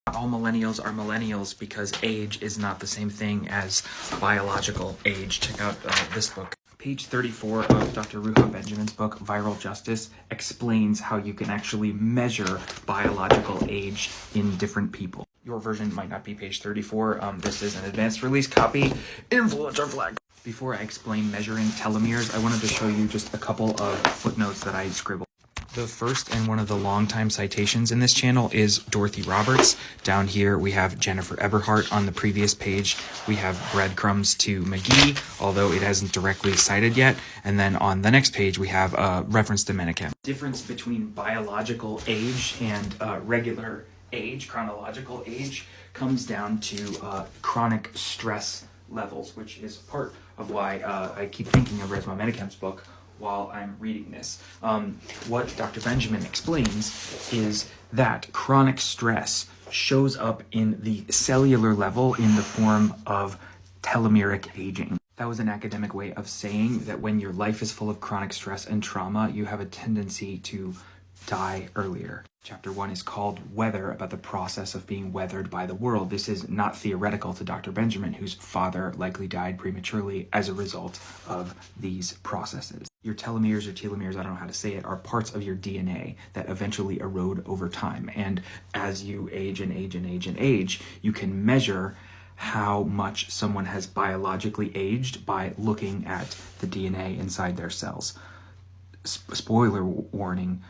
Not all millennials are millennials because age is not the same thing as biological age. Check out this book. Page 34 of Dr. Ruha Benjamin's book, Viral Justice, explains how you can actually measure biological age in different people. Your version might not be page 34. This is an advanced release copy. Influencer flag. Before I explain measuring telomeres, I wanted to show you just a couple of footnotes that I scribbled. The first and one of the longtime citations in this channel is Dorothy Roberts. Down here we have Jennifer Eberhardt. On the previous page we have breadcrumbs to McGee, although it hasn't directly cited yet. And then on the next page we have a reference to Menachem. Difference between biological age and regular age, chronological age, comes down to chronic stress levels, which is part of why I keep thinking of Resmaa Menachem's book while I'm reading this. What Dr. Benjamin explains is that chronic stress shows up in the cellular level in the form of telomeric aging. That was an academic way of saying that when your life is full of chronic stress and trauma, you have a tendency to die earlier. Chapter 1 is called Weather, about the process of being weathered by the world. This is not theoretical to Dr. Benjamin, whose father likely died prematurely as a result of these processes. Your telomeres or telomeres, I don't know how to say it, are parts of your DNA that eventually erode over time. And as you age and age and age and age, you can measure how much someone has biologically aged by looking at the DNA inside their cells. Spoiler warning,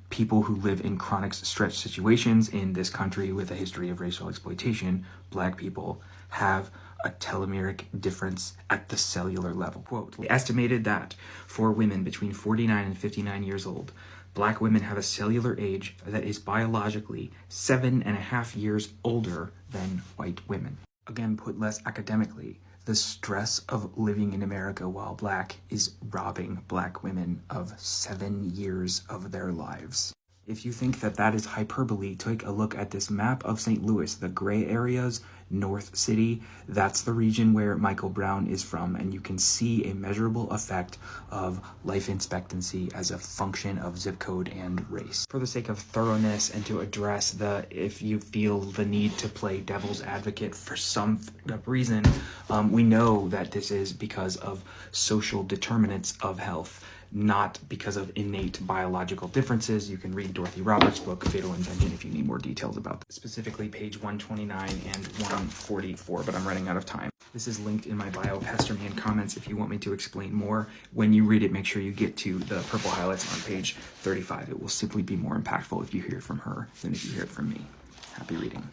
people who live in chronic stress situations in this country with a history of racial exploitation, Black people, have a telomeric difference at the cellular level. Quote, they estimated that for women between 49 and 59 years old, Black women have a cellular age that is biologically 7.5 years older than white women. Again, put less academically, the stress of living in America while Black is robbing Black women of 7 years of their lives. If you think that that is hyperbole, take a look at this map of St. Louis, the gray areas, North City. That's the region where Michael Brown is from, and you can see a measurable effect of life expectancy as a function of zip code and race. For the sake of thoroughness and to address if you feel the need to play devil's advocate for some reason, we know that this is because of social determinants of health, not because of innate biological differences. You can read Dorothy Roberts' book, Fatal Invention, if you need more details about this. Specifically page 129 and 144, but I'm running out of time. This is linked in my bio. Pester me in comments if you want me to explain more. When you read it, make sure you get to the purple highlights on page 35. It will simply be more impactful if you hear it from her than if you hear it from me. Happy reading.